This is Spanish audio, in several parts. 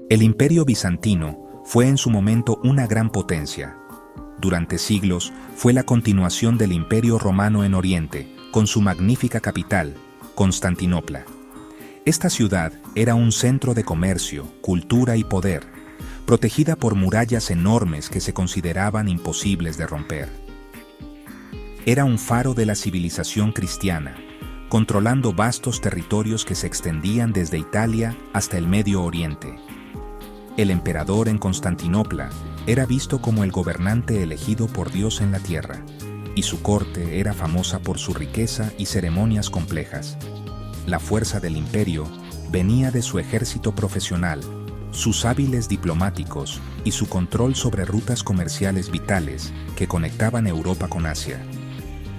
El Imperio Bizantino fue en su momento una gran potencia. Durante siglos fue la continuación del Imperio Romano en Oriente, con su magnífica capital, Constantinopla. Esta ciudad era un centro de comercio, cultura y poder, protegida por murallas enormes que se consideraban imposibles de romper. Era un faro de la civilización cristiana, controlando vastos territorios que se extendían desde Italia hasta el Medio Oriente. El emperador en Constantinopla era visto como el gobernante elegido por Dios en la tierra, y su corte era famosa por su riqueza y ceremonias complejas. La fuerza del imperio venía de su ejército profesional, sus hábiles diplomáticos y su control sobre rutas comerciales vitales que conectaban Europa con Asia.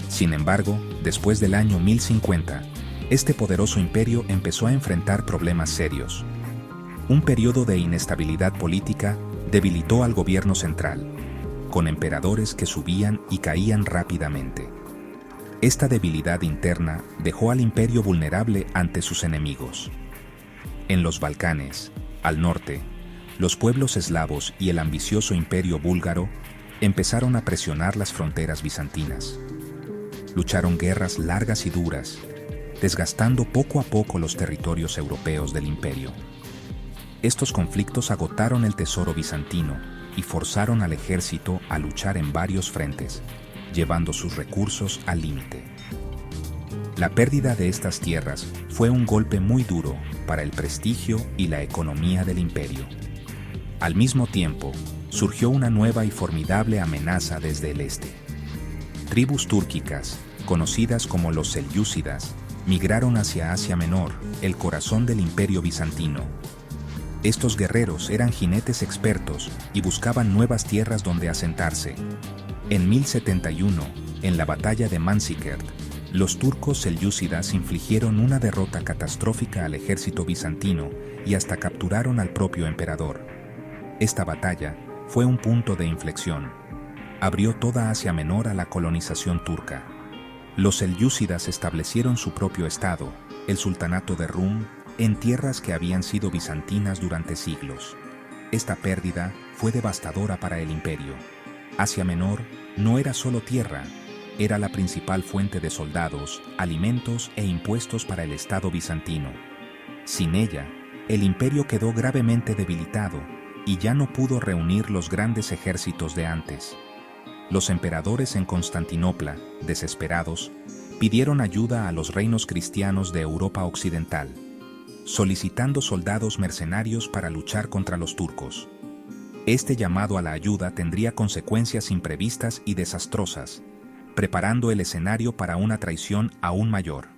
Sin embargo, después del año 1050, este poderoso imperio empezó a enfrentar problemas serios. Un periodo de inestabilidad política debilitó al gobierno central, con emperadores que subían y caían rápidamente. Esta debilidad interna dejó al imperio vulnerable ante sus enemigos. En los Balcanes, al norte, los pueblos eslavos y el ambicioso imperio búlgaro empezaron a presionar las fronteras bizantinas. Lucharon guerras largas y duras, desgastando poco a poco los territorios europeos del imperio. Estos conflictos agotaron el tesoro bizantino y forzaron al ejército a luchar en varios frentes, llevando sus recursos al límite. La pérdida de estas tierras fue un golpe muy duro para el prestigio y la economía del imperio. Al mismo tiempo, surgió una nueva y formidable amenaza desde el este. Tribus túrquicas, conocidas como los selyúcidas, migraron hacia Asia Menor, el corazón del imperio bizantino. Estos guerreros eran jinetes expertos y buscaban nuevas tierras donde asentarse. En 1071, en la batalla de Manzikert, los turcos selyúcidas infligieron una derrota catastrófica al ejército bizantino y hasta capturaron al propio emperador. Esta batalla fue un punto de inflexión. Abrió toda Asia Menor a la colonización turca. Los selyúcidas establecieron su propio estado, el sultanato de Rum, en tierras que habían sido bizantinas durante siglos. Esta pérdida fue devastadora para el imperio. Asia Menor no era solo tierra, era la principal fuente de soldados, alimentos e impuestos para el Estado bizantino. Sin ella, el imperio quedó gravemente debilitado y ya no pudo reunir los grandes ejércitos de antes. Los emperadores en Constantinopla, desesperados, pidieron ayuda a los reinos cristianos de Europa Occidental, solicitando soldados mercenarios para luchar contra los turcos. Este llamado a la ayuda tendría consecuencias imprevistas y desastrosas, preparando el escenario para una traición aún mayor.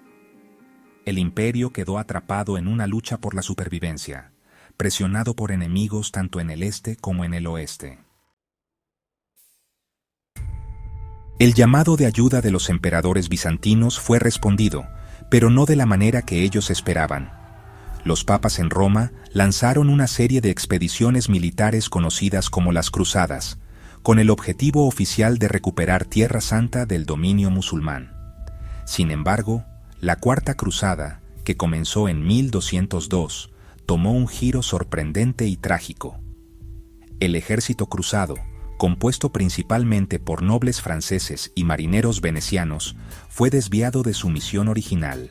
El imperio quedó atrapado en una lucha por la supervivencia, presionado por enemigos tanto en el este como en el oeste. El llamado de ayuda de los emperadores bizantinos fue respondido, pero no de la manera que ellos esperaban. Los papas en Roma lanzaron una serie de expediciones militares conocidas como las Cruzadas, con el objetivo oficial de recuperar Tierra Santa del dominio musulmán. Sin embargo, la Cuarta Cruzada, que comenzó en 1202, tomó un giro sorprendente y trágico. El ejército cruzado, compuesto principalmente por nobles franceses y marineros venecianos, fue desviado de su misión original.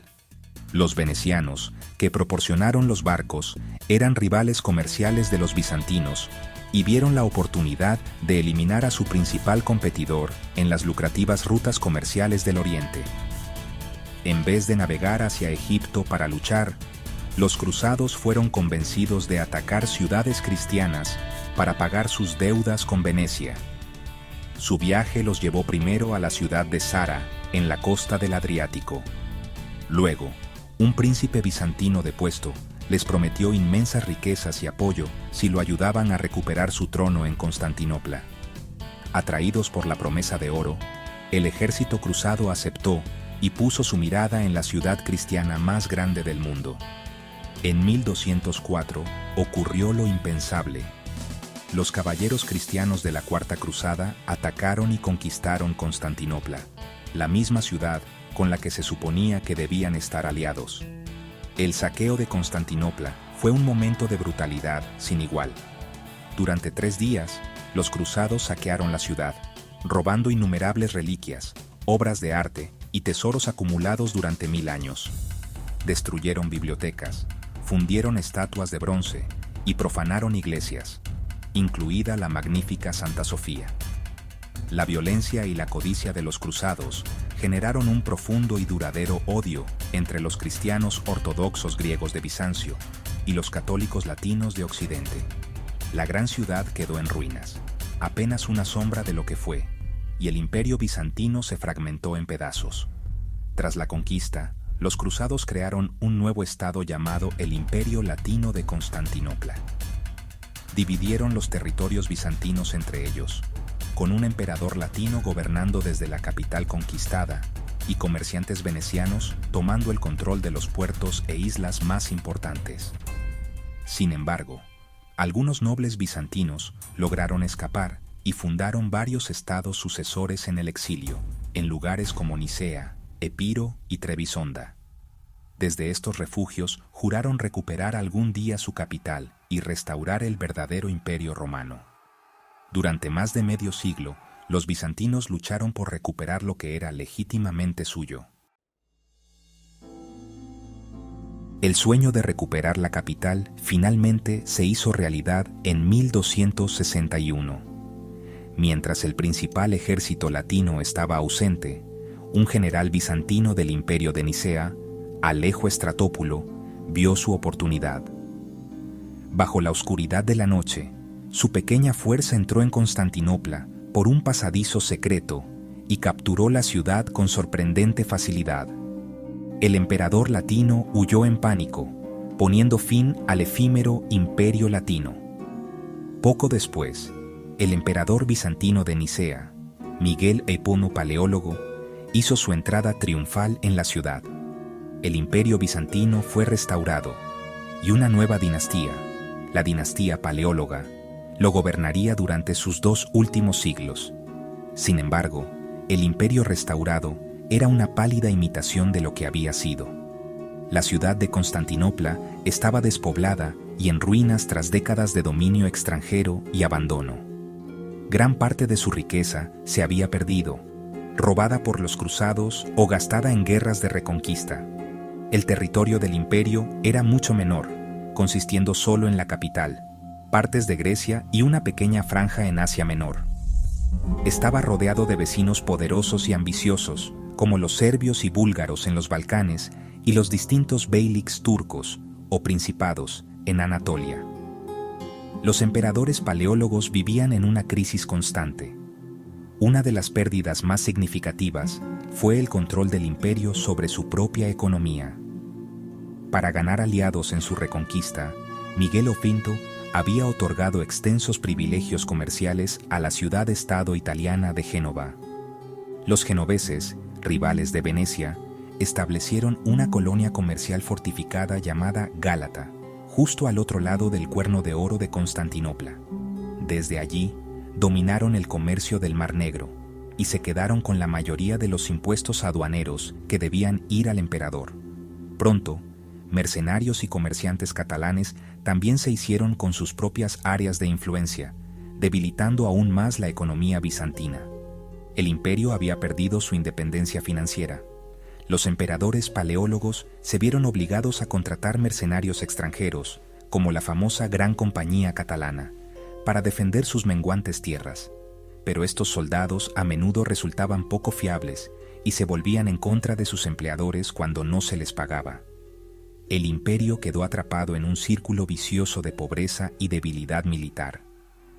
Los venecianos, que proporcionaron los barcos, eran rivales comerciales de los bizantinos y vieron la oportunidad de eliminar a su principal competidor en las lucrativas rutas comerciales del Oriente. En vez de navegar hacia Egipto para luchar, los cruzados fueron convencidos de atacar ciudades cristianas para pagar sus deudas con Venecia. Su viaje los llevó primero a la ciudad de Zara, en la costa del Adriático. Luego, un príncipe bizantino depuesto les prometió inmensas riquezas y apoyo si lo ayudaban a recuperar su trono en Constantinopla. Atraídos por la promesa de oro, el ejército cruzado aceptó y puso su mirada en la ciudad cristiana más grande del mundo. En 1204 ocurrió lo impensable. Los caballeros cristianos de la Cuarta Cruzada atacaron y conquistaron Constantinopla, la misma ciudad con la que se suponía que debían estar aliados. El saqueo de Constantinopla fue un momento de brutalidad sin igual. Durante 3 días, los cruzados saquearon la ciudad, robando innumerables reliquias, obras de arte y tesoros acumulados durante 1000 años. Destruyeron bibliotecas, fundieron estatuas de bronce y profanaron iglesias, incluida la magnífica Santa Sofía. La violencia y la codicia de los cruzados generaron un profundo y duradero odio entre los cristianos ortodoxos griegos de Bizancio y los católicos latinos de Occidente. La gran ciudad quedó en ruinas, apenas una sombra de lo que fue, y el imperio bizantino se fragmentó en pedazos. Tras la conquista, los cruzados crearon un nuevo estado llamado el Imperio Latino de Constantinopla. Dividieron los territorios bizantinos entre ellos, con un emperador latino gobernando desde la capital conquistada y comerciantes venecianos tomando el control de los puertos e islas más importantes. Sin embargo, algunos nobles bizantinos lograron escapar y fundaron varios estados sucesores en el exilio, en lugares como Nicea, Epiro y Trebisonda. Desde estos refugios juraron recuperar algún día su capital y restaurar el verdadero imperio romano. Durante más de medio siglo, los bizantinos lucharon por recuperar lo que era legítimamente suyo. El sueño de recuperar la capital finalmente se hizo realidad en 1261. Mientras el principal ejército latino estaba ausente, un general bizantino del imperio de Nicea, Alejo Estratópulo, vio su oportunidad. Bajo la oscuridad de la noche, su pequeña fuerza entró en Constantinopla por un pasadizo secreto y capturó la ciudad con sorprendente facilidad. El emperador latino huyó en pánico, poniendo fin al efímero imperio latino. Poco después, el emperador bizantino de Nicea, Miguel Epono Paleólogo, hizo su entrada triunfal en la ciudad. El imperio bizantino fue restaurado y una nueva dinastía, la dinastía Paleóloga, lo gobernaría durante sus 2 últimos siglos. Sin embargo, el imperio restaurado era una pálida imitación de lo que había sido. La ciudad de Constantinopla estaba despoblada y en ruinas tras décadas de dominio extranjero y abandono. Gran parte de su riqueza se había perdido, robada por los cruzados o gastada en guerras de reconquista. El territorio del imperio era mucho menor, consistiendo solo en la capital, partes de Grecia y una pequeña franja en Asia Menor. Estaba rodeado de vecinos poderosos y ambiciosos, como los serbios y búlgaros en los Balcanes y los distintos beyliks turcos o principados en Anatolia. Los emperadores paleólogos vivían en una crisis constante. Una de las pérdidas más significativas fue el control del imperio sobre su propia economía. Para ganar aliados en su reconquista, Miguel V había otorgado extensos privilegios comerciales a la ciudad-estado italiana de Génova. Los genoveses, rivales de Venecia, establecieron una colonia comercial fortificada llamada Gálata, justo al otro lado del Cuerno de Oro de Constantinopla. Desde allí, dominaron el comercio del Mar Negro y se quedaron con la mayoría de los impuestos aduaneros que debían ir al emperador. Pronto, mercenarios y comerciantes catalanes también se hicieron con sus propias áreas de influencia, debilitando aún más la economía bizantina. El imperio había perdido su independencia financiera. Los emperadores paleólogos se vieron obligados a contratar mercenarios extranjeros, como la famosa Gran Compañía Catalana, para defender sus menguantes tierras. Pero estos soldados a menudo resultaban poco fiables y se volvían en contra de sus empleadores cuando no se les pagaba. El imperio quedó atrapado en un círculo vicioso de pobreza y debilidad militar.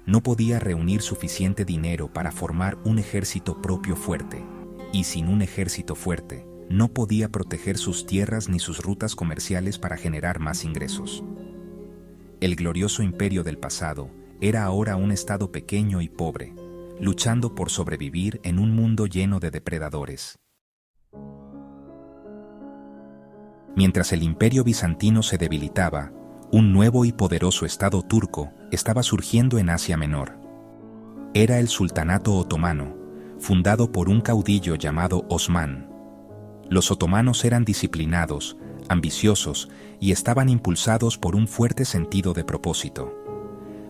No podía reunir suficiente dinero para formar un ejército propio fuerte, y sin un ejército fuerte, no podía proteger sus tierras ni sus rutas comerciales para generar más ingresos. El glorioso imperio del pasado era ahora un estado pequeño y pobre, luchando por sobrevivir en un mundo lleno de depredadores. Mientras el imperio bizantino se debilitaba, un nuevo y poderoso estado turco estaba surgiendo en Asia Menor. Era el sultanato otomano, fundado por un caudillo llamado Osmán. Los otomanos eran disciplinados, ambiciosos y estaban impulsados por un fuerte sentido de propósito.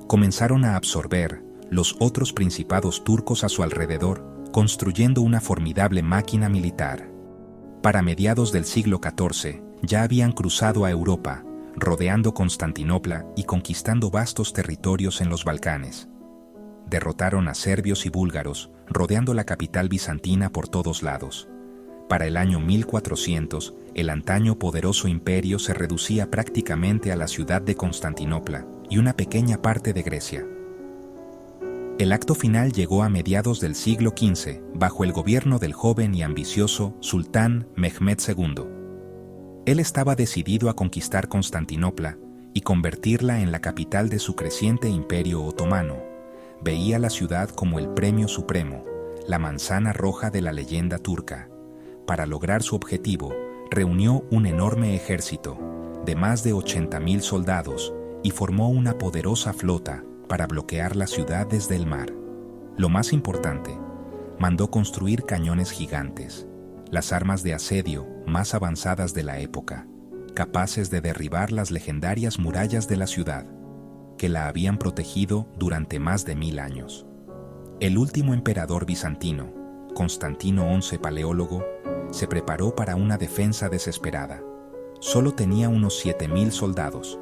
Comenzaron a absorber los otros principados turcos a su alrededor, construyendo una formidable máquina militar. Para mediados del siglo XIV, ya habían cruzado a Europa, rodeando Constantinopla y conquistando vastos territorios en los Balcanes. Derrotaron a serbios y búlgaros, rodeando la capital bizantina por todos lados. Para el año 1400, el antaño poderoso imperio se reducía prácticamente a la ciudad de Constantinopla y una pequeña parte de Grecia. El acto final llegó a mediados del siglo XV, bajo el gobierno del joven y ambicioso sultán Mehmed II. Él estaba decidido a conquistar Constantinopla y convertirla en la capital de su creciente imperio otomano. Veía la ciudad como el premio supremo, la manzana roja de la leyenda turca. Para lograr su objetivo, reunió un enorme ejército, de más de 80.000 soldados, y formó una poderosa flota para bloquear la ciudad desde el mar. Lo más importante, mandó construir cañones gigantes, las armas de asedio más avanzadas de la época, capaces de derribar las legendarias murallas de la ciudad, que la habían protegido durante más de 1000 años. El último emperador bizantino, Constantino XI Paleólogo, se preparó para una defensa desesperada. Solo tenía unos 7.000 soldados,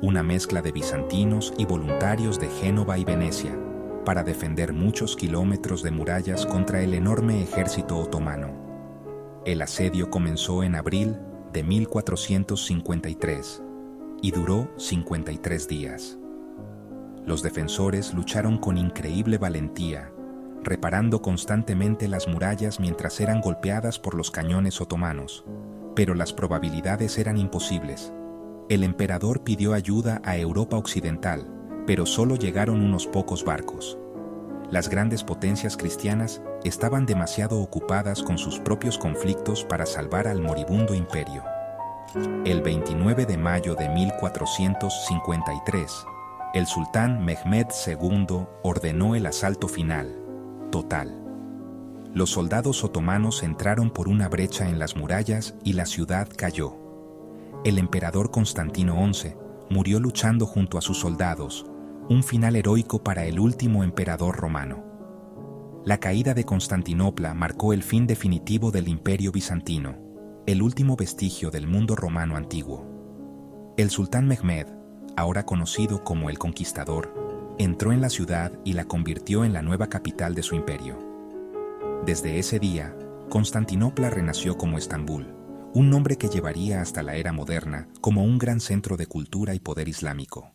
una mezcla de bizantinos y voluntarios de Génova y Venecia, para defender muchos kilómetros de murallas contra el enorme ejército otomano. El asedio comenzó en abril de 1453 y duró 53 días. Los defensores lucharon con increíble valentía, reparando constantemente las murallas mientras eran golpeadas por los cañones otomanos, pero las probabilidades eran imposibles. El emperador pidió ayuda a Europa Occidental, pero solo llegaron unos pocos barcos. Las grandes potencias cristianas estaban demasiado ocupadas con sus propios conflictos para salvar al moribundo imperio. El 29 de mayo de 1453, el sultán Mehmed II ordenó el asalto final, total. Los soldados otomanos entraron por una brecha en las murallas y la ciudad cayó. El emperador Constantino XI murió luchando junto a sus soldados, un final heroico para el último emperador romano. La caída de Constantinopla marcó el fin definitivo del Imperio bizantino, el último vestigio del mundo romano antiguo. El sultán Mehmed, ahora conocido como el Conquistador, entró en la ciudad y la convirtió en la nueva capital de su imperio. Desde ese día, Constantinopla renació como Estambul, un nombre que llevaría hasta la era moderna como un gran centro de cultura y poder islámico.